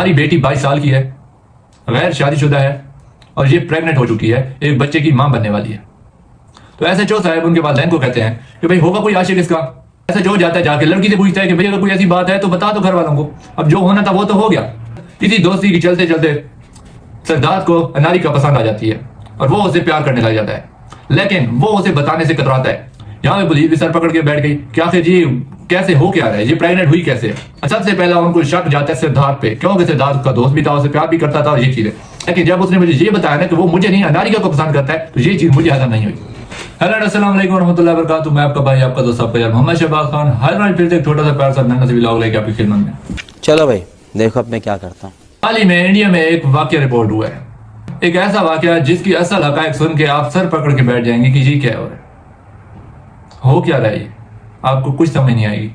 हमारी बेटी 22 साल की है, गैर शादीशुदा है और ये प्रेग्नेंट हो चुकी है, एक बच्चे की मां बनने वाली है। तो ऐसे चो साहब उनके वालिदैन को कहते हैं कि भाई होगा कोई आशिक इसका। ऐसे जो जाता है जाके लड़की से पूछता है कि भाई अगर कोई ऐसी बात है तो बता दो घर वालों को। अब जो होना था वो तो हो गया। किसी दोस्ती की चलते चलते सिद्धार्थ को अनारिका पसंद आ जाती है और वो उसे प्यार करने लग जाता है, लेकिन वो उसे बताने से कतराता है। यहाँ पे पुलिस भी सर पकड़ के बैठ गई कि आखिर जी कैसे हो क्या रहा है, ये प्रेग्नेंट हुई कैसे। सबसे पहला उनको शक जाता है सिद्धार्थ पे, क्योंकि सिद्धार्थ का दोस्त भी था, उसे प्यार भी करता था और ये चीजें। लेकिन जब उसने मुझे ये बताया ना कि वो मुझे नहीं अनारिका को पसंद करता है, तो ये चीज मुझे हजम नहीं हुई। हेलो अस्सलाम वालेकुम रहमतुल्लाहि व बरकातहू। मैं आपका भाई, आपका दोस्त, आपका यार मोहम्मद शहबाज खान। हर बार फिर से एक छोटा सा प्यार सा नन्हा सा व्लॉग लेके आपकी खिदमत में। चलो भाई देखो अब मैं क्या करता हूँ। हाल ही में इंडिया में एक वाकया रिपोर्ट हुआ है, एक ऐसा वाकया जिसकी असल हकायक सुन के आप सर पकड़ के बैठ जाएंगे कि ये क्या हो रहा है, हो क्या रहा है, आपको कुछ समझ नहीं आएगी।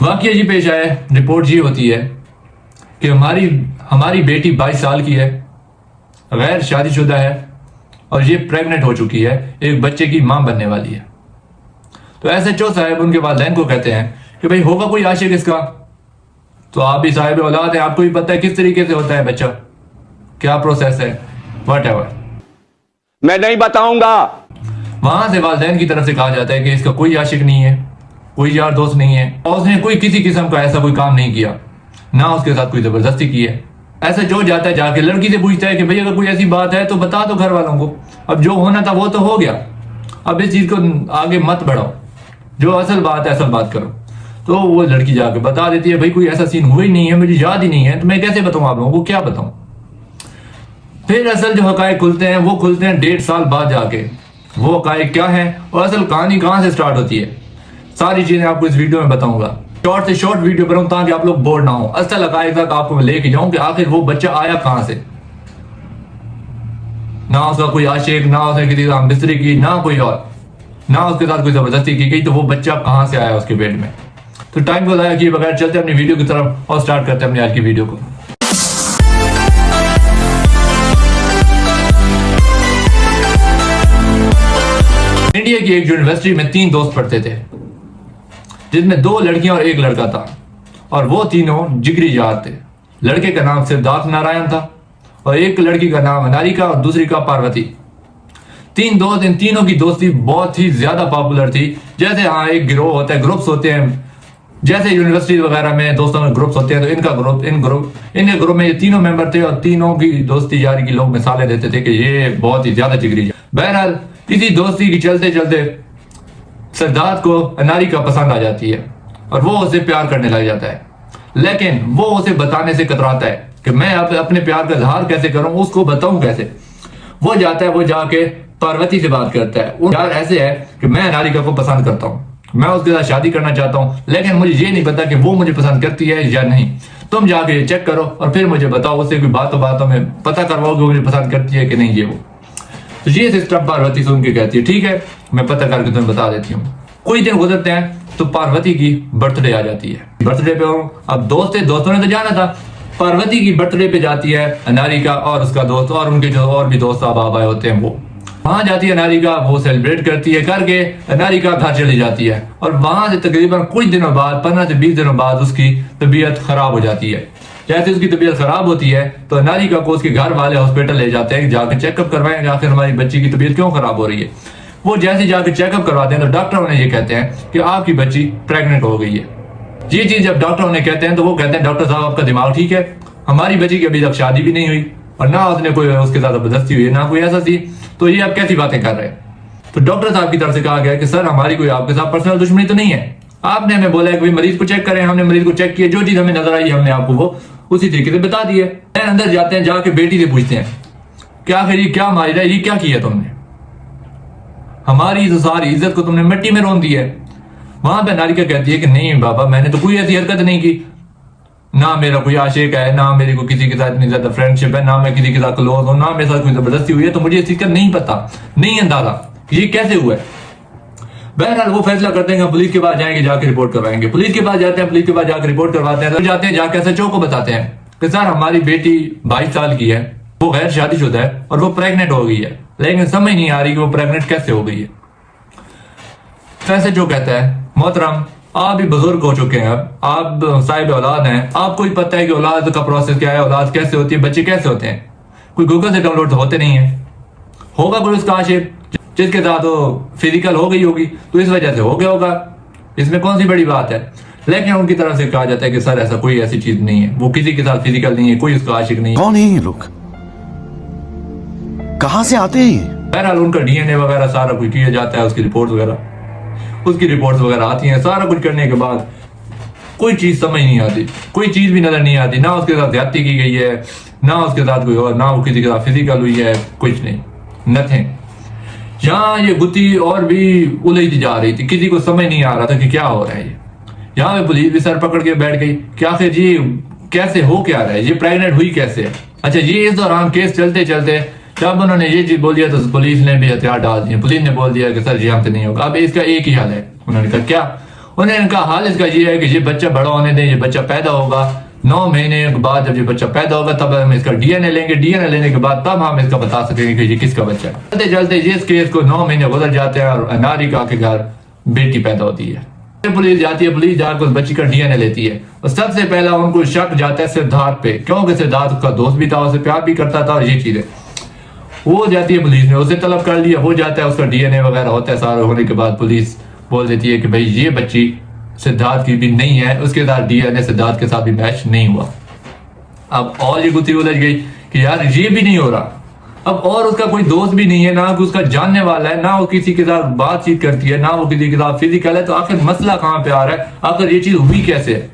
वाकया जी पेश आया, रिपोर्ट जी होती है कि हमारी बेटी 22 साल की है, गैर शादीशुदा है और ये प्रेग्नेंट हो चुकी है, एक बच्चे की मां बनने वाली है। तो ऐसे चो साहब उनके वालिदैन को कहते हैं कि भाई होगा कोई आशिक इसका। तो आप भी साहिब औलाद है, आपको भी पता है किस तरीके से होता है बच्चा, क्या प्रोसेस है, व्हाटएवर मैं नहीं बताऊंगा। वहां से वालिदैन की तरफ से कहा जाता है कि इसका कोई आशिक नहीं है, कोई यार दोस्त नहीं है और उसने कोई किसी किस्म का ऐसा कोई काम नहीं किया, ना उसके साथ कोई जबरदस्ती की है। ऐसा जो जाता है जाके लड़की से पूछता है कि भाई अगर कोई ऐसी बात है तो बता दो घर वालों को। अब जो होना था वो तो हो गया, अब इस चीज को आगे मत बढ़ाओ, जो असल बात है असल बात करो। तो वो लड़की जाके बता देती है भाई कोई ऐसा सीन हुआ ही नहीं है, मुझे याद ही नहीं है, तो मैं कैसे बताऊं आप लोगों को, क्या बताऊं। फिर असल जो हकायक खुलते हैं वो खुलते हैं 1.5 साल बाद जाके। वो हकायक क्या है और असल कहानी कहां से स्टार्ट होती है, सारी चीजें आपको इस वीडियो में बताऊंगा। शॉर्ट से शॉर्ट वीडियो बनाऊं ताकि आप लोग बोर ना हो। असल हकायक तक आपको मैं लेके जाऊं कि आखिर वो बच्चा आया कहां से, ना उसका कोई आशिक, ना उसने किसी से बिस्तरी की, ना कोई और, ना उसके साथ कोई जबरदस्ती की गई, तो वो बच्चा कहां से आया उसके पेट में। तो टाइम को ज़ाया किए बगैर चलते अपनी वीडियो की तरफ और स्टार्ट करते हैं अपनी आज की वीडियो को। इंडिया की एक यूनिवर्सिटी में 3 दोस्त पढ़ते थे, जिसमें 2 लड़कियां और 1 लड़का था, और वो तीनों जिगरी यार थे। लड़के का नाम सिद्धार्थ नारायण था और एक लड़की का नाम अनारिका और दूसरी का पार्वती। 3 दोस्त, इन तीनों की दोस्ती बहुत ही ज्यादा पॉपुलर थी। जैसे हाँ एक गिरोह होता है, ग्रुप्स होते हैं, जैसे यूनिवर्सिटी वगैरह में दोस्तों में ग्रुप्स होते हैं, तो इनके ग्रुप में ये तीनों मेंबर थे और तीनों की दोस्ती यारी की लोग मिसालें देते थे कि ये बहुत ही ज्यादा जिगरी। बहरहाल इसी दोस्ती की चलते चलते सिद्धार्थ को अनारिका पसंद आ जाती है और वो उसे प्यार करने लग जाता है, लेकिन वो उसे बताने से कतराता है कि मैं अपने प्यार का इजहार कैसे करूं, उसको बताऊं कैसे। वो जाता है, वो जाके पार्वती से बात करता है। यार ऐसे है कि मैं अनारिका को पसंद करता हूं, मैं उसके साथ शादी करना चाहता हूं, लेकिन मुझे ये नहीं पता कि वो मुझे पसंद करती है या नहीं। तुम जाके चेक करो और फिर मुझे बताओ, उससे कोई बातों में पता करवाओ कि मुझे पसंद करती है कि नहीं ये वो। तो ये सिस्टम पार्वती सुन के कहती है ठीक है, मैं पता करके तुम्हें बता देती हूँ। कुछ दिन गुजरते हैं तो पार्वती की बर्थडे आ जाती है। बर्थडे पे अब दोस्तों ने तो जाना था, पार्वती की बर्थडे पे जाती है अनारिका और उसका दोस्त और उनके जो और भी दोस्त अब आए होते हैं। वो वहां जाती है अनारिका, वो सेलिब्रेट करती है, करके अनारिका घर चली जाती है और वहां से तकरीबन कुछ दिनों बाद 15 से 20 दिनों बाद उसकी तबीयत खराब हो जाती है। जैसे उसकी तबीयत खराब होती है तो अनारिका को उसके घर वाले हॉस्पिटल ले जाते हैं, जाकर चेकअप करवाएंगे आखिर हमारी बच्ची की तबीयत क्यों खराब हो रही है। वो जैसे जाकर चेकअप करवाते हैं तो डॉक्टर उन्हें ये कहते हैं कि आपकी बच्ची प्रेग्नेंट हो गई है। ये चीज जब डॉक्टर उन्हें कहते हैं तो वो कहते हैं डॉक्टर साहब आपका दिमाग ठीक है, हमारी बच्ची की अभी तक शादी भी नहीं हुई और ना उसने कोई उसके साथ जबरदस्ती हुई, ना कोई ऐसा थी, तो ये आप कैसी बातें कर रहे हैं। तो डॉक्टर साहब की तरफ से कहा गया कि सर हमारी कोई आपके साथ पर्सनल दुश्मनी तो नहीं है, आपने हमें बोला है कि मरीज को चेक करें, हमने मरीज को चेक किया, जो चीज हमें नजर आई हमने आपको वो उसी तरीके से बता दी है। अंदर जाते हैं, जाके बेटी से पूछते हैं क्या आखिर ये क्या मारा, ये क्या किया तुमने, हमारी तो सारी इज्जत को तुमने मिट्टी में रोन दी है। वहां पे अनारिका कहती है कि नहीं बाबा, मैंने तो कोई ऐसी हरकत नहीं की, ना मेरा कोई आशिक है, ना मेरे को किसी के साथ इतनी ज्यादा फ्रेंडशिप है, ना मैं किसी के साथ क्लोज हूं, ना मेरे साथ कोई जबरदस्ती हुई है, तो मुझे इस चीज का नहीं पता, नहीं अंदाजा ये कैसे हुआ है। बहरहाल वो फैसला करते हैं पुलिस के पास जाएंगे, जाके रिपोर्ट करवाएंगे। पुलिस के पास जाते हैं, पुलिस के पास जाकर रिपोर्ट करवाते हैं, तो जाते हैं जाके एसएचओ को बताते हैं कि सर हमारी बेटी 22 साल की है, वो गैर शादीशुदा है और वो प्रेग्नेंट हो गई है, लेकिन समझ नहीं आ रही कि वो प्रेग्नेंट कैसे हो गई है। तो एसएचओ कहता है मोहतरम आप भी बुजुर्ग हो चुके हैं, अब आप साहिब औलाद हैं, आपको ही पता है कि औलाद का प्रोसेस क्या है, औलाद कैसे होती है, बच्चे कैसे होते हैं। कोई गूगल से डाउनलोड तो होते नहीं है। होगा कोई उसका आशिक जिसके साथ वो फिजिकल हो गई होगी, तो इस वजह से हो गया होगा, इसमें कौन सी बड़ी बात है। लेकिन उनकी तरफ से कहा जाता है कि सर ऐसा कोई ऐसी चीज नहीं है, वो किसी के साथ फिजिकल नहीं है, कोई उसका आशिक नहीं है। कौन है ये लोग, कहां से आते हैं ये? बहरहाल उनका डीएनए वगैरह सारा कुछ किया जाता है, उसकी रिपोर्ट्स वगैरह आती हैं। सारा कुछ करने के बाद कोई चीज समझ नहीं आती, कोई चीज भी नजर नहीं आती, ना उसके साथ ज्यादती की गई है, ना उसके साथ कोई और, ना वो किसी के साथ फिजिकल हुई है, कुछ नहीं, नथिंग। यहाँ ये गुत्थी और भी उलझती जा रही थी, किसी को समझ नहीं आ रहा था कि क्या हो रहा है। यहाँ पे पुलिस भी सर पकड़ के बैठ गई कि आखिर ये कैसे हो क्या रहा है, ये प्रेग्नेंट हुई कैसे है। अच्छा, ये इस दौरान केस चलते चलते जब उन्होंने ये चीज बोल दिया तो पुलिस ने भी हथियार डाल दिए। पुलिस ने बोल दिया कि सर जी हमसे नहीं होगा। अब इसका एक ही हल है। उन्होंने कहा क्या? उन्होंने कहा हाल इसका ये है कि ये बच्चा बड़ा होने दें, ये बच्चा पैदा होगा, 9 महीने के बाद जब ये बच्चा पैदा होगा तब हम इसका डीएनए लेंगे, डीएनए लेने के बाद तब हम इसका बता सकेंगे कि ये किसका बच्चा है। चलते चलते इस केस को 9 महीने गुजर जाते हैं और अनारिका के घर बेटी पैदा होती है। फिर पुलिस जाती है, पुलिस जाकर उस बच्ची का डीएनए लेती है और सबसे पहला उनको शक जाता है सिद्धार्थ पे, क्योंकि सिद्धार्थ उसका दोस्त भी था, उसे प्यार भी करता था और ये चीजें। वो जाती है, पुलिस ने उसे तलब कर लिया, हो जाता है, उसका डीएनए वगैरह होता है। सारा होने के बाद पुलिस बोल देती है कि भाई ये बच्ची सिद्धार्थ की भी नहीं है, उसके साथ डीएनए सिद्धार्थ के साथ भी मैच नहीं हुआ। अब और ये गुत्थी उलझ गई कि यार ये भी नहीं हो रहा। अब और उसका कोई दोस्त भी नहीं है, ना कि उसका जानने वाला है, ना वो किसी के साथ बातचीत करती है, ना वो किसी के साथ फिजिकल है। तो आखिर मसला कहां पे आ रहा है, आखिर ये चीज हुई कैसे है?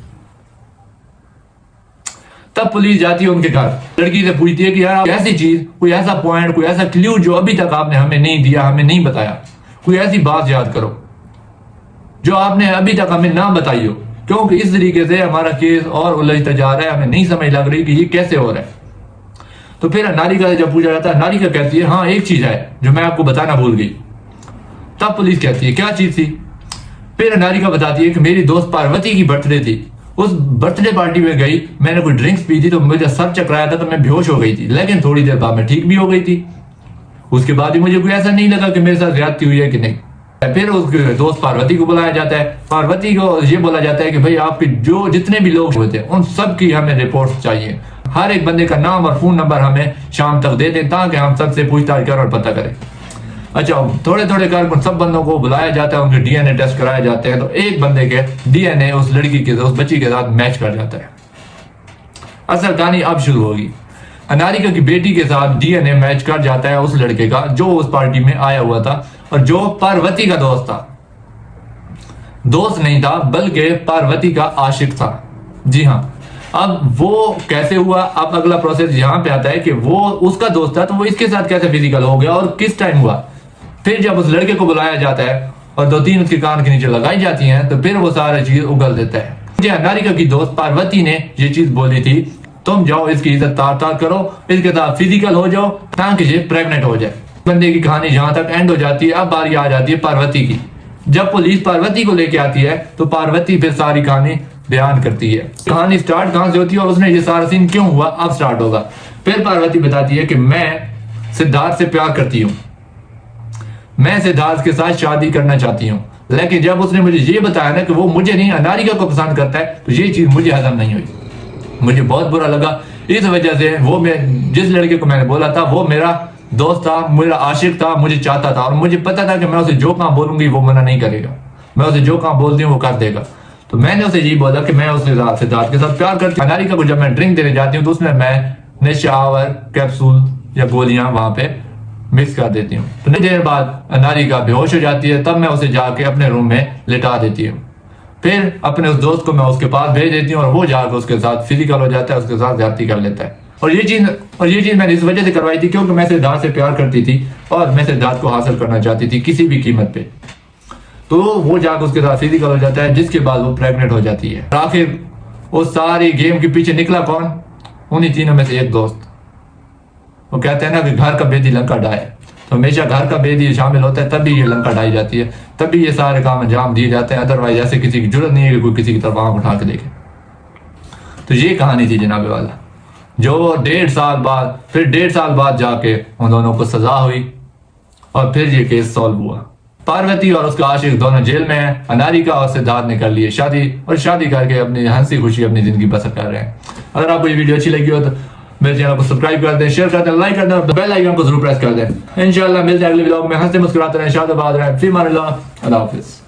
तब पुलिस जाती है उनके घर, लड़की से पूछती है कि यार ऐसी चीज, कोई ऐसा पॉइंट, कोई ऐसा क्ल्यू जो अभी तक आपने हमें नहीं दिया, हमें नहीं बताया, कोई ऐसी बात याद करो जो आपने अभी तक हमें ना बताई हो, क्योंकि इस तरीके से हमारा केस और उलझता जा रहा है, हमें नहीं समझ लग रही कि ये कैसे हो रहा है। तो फिर नारिका से जब पूछा जाता है, नारिका कहती है हाँ एक चीज है जो मैं आपको बताना भूल गई। तब पुलिस कहती है क्या चीज थी? फिर नारिका बताती है कि मेरी दोस्त पार्वती की बर्थडे थी, उस बर्थडे पार्टी में गई, मैंने कोई ड्रिंक्स पी थी तो मुझे सर चकराया था, तो मैं बेहोश हो गई थी, लेकिन थोड़ी देर बाद मैं ठीक भी हो गई थी। उसके बाद भी मुझे कोई ऐसा नहीं लगा कि मेरे साथ ज्यादती हुई है कि नहीं। फिर उसके दोस्त पार्वती को बुलाया जाता है, पार्वती को ये बोला जाता है कि भाई आपके जो जितने भी लोग होते हैं उन सब की हमें रिपोर्ट चाहिए, हर एक बंदे का नाम और फोन नंबर हमें शाम तक दे दें ताकि हम सबसे पूछताछ करें और पता करें। अच्छा, थोड़े थोड़े कर उन सब बंदों को बुलाया जाता है, उनके डीएनए टेस्ट कराए जाते हैं, तो एक बंदे के डीएनए उस लड़की के, उस बच्ची के साथ मैच कर जाता है। असल कहानी अब शुरू होगी। अनारिका की बेटी के साथ डीएनए मैच कर जाता है उस लड़के का जो उस पार्टी में आया हुआ था और जो पार्वती का दोस्त था। दोस्त नहीं था बल्कि पार्वती का आशिक था। जी हाँ। अब वो कैसे हुआ, अब अगला प्रोसेस यहाँ पे आता है कि वो उसका दोस्त था तो वो इसके साथ कैसे फिजिकल हो गया और किस टाइम हुआ। फिर जब उस लड़के को बुलाया जाता है और 2-3 उसके कान के नीचे लगाई जाती हैं तो फिर वो सारा चीज उगल देता है। मुझे अनारिका की दोस्त पार्वती ने ये चीज बोली थी, तुम जाओ इसकी इज्जत तार करो, इसके साथ फिजिकल हो जाओ ताकि ये प्रेग्नेंट हो जाए। बंदे की कहानी जहां तक एंड हो जाती है, अब बारी आ जाती है पार्वती की। जब पुलिस पार्वती को लेके आती है तो पार्वती फिर सारी कहानी बयान करती है, कहानी स्टार्ट कहां से होती है और उसने ये सारा सीन क्यों हुआ अब स्टार्ट होगा। फिर पार्वती बताती है कि मैं सिद्धार्थ से प्यार करती हूँ, मैं सिद्धार्थ के साथ शादी करना चाहती हूँ, लेकिन जब उसने मुझे ये बताया ना कि वो मुझे नहीं अनारिका को पसंद करता है तो ये चीज मुझे हजम नहीं हुई, मुझे बहुत बुरा लगा। इस वजह से वो मैं जिस लड़के को मैंने बोला था वो मेरा दोस्त था, मेरा आशिक था, मुझे चाहता था और मुझे पता था कि मैं उसे जो काम बोलूंगी वो मना नहीं करेगा, मैं उसे जो काम बोलती हूँ वो कर देगा। तो मैंने उसे यही बोला कि मैं उसे सिद्धार्थ के साथ प्यार करती हूँ। अनारिका को जब मैं ड्रिंक देने जाती हूँ तो उसमें मैं नशावर कैप्सूल या गोलियां वहां पे मिक्स कर देती हूँ। तो कुछ देर बाद अनारिका बेहोश हो जाती है, तब मैं उसे जाके अपने रूम में लिटा देती हूँ। फिर अपने उस दोस्त को मैं उसके पास भेज देती हूँ और वो जाकर उसके साथ फिजिकल हो जाता है, उसके साथ ज्यादती कर लेता है। और ये चीज मैंने इस वजह से करवाई थी क्योंकि मैं सिद्धार्थ से प्यार करती थी और मैं सिद्धार्थ को हासिल करना चाहती थी किसी भी कीमत पे। तो वो जाकर उसके साथ फिजिकल हो जाता है जिसके बाद वो प्रेग्नेंट हो जाती है। आखिर उस सारी गेम के पीछे निकला कौन? उन्हीं तीनों में से एक दोस्त। वो कहते हैं ना कि घर का बेदी लंका ढाए, तो हमेशा घर का बेदी शामिल होता है तभी ये लंका ढाई जाती है, तभी ये सारे काम अंजाम दिए जाते हैं। अदरवाइज ऐसे किसी की जरूरत नहीं है कि कोई किसी की तरफ आंख उठा के देखे। तो ये कहानी थी जनाबे वाला, जो 1.5 साल बाद, फिर 1.5 साल बाद जाके उन दोनों को सजा हुई और फिर ये केस सॉल्व हुआ। पार्वती और उसका आशिक दोनों जेल में हैं। अनारिका और सिद्धार्थ ने कर ली है शादी और शादी करके अपनी हंसी खुशी अपनी जिंदगी बसर कर रहे हैं। अगर आपको ये वीडियो अच्छी लगी हो तो मेरे चैनल को सब्सक्राइब कर दें, शेयर कर दें, लाइक कर दें और बेल आइकन को जरूर प्रेस कर दें। इंशाल्लाह मिलते हैं अगले व्लॉग में। हंसते मुस्कुराते रहें, शादाबाद रहें, फी मान अल्लाह, अल्लाह हाफिज़।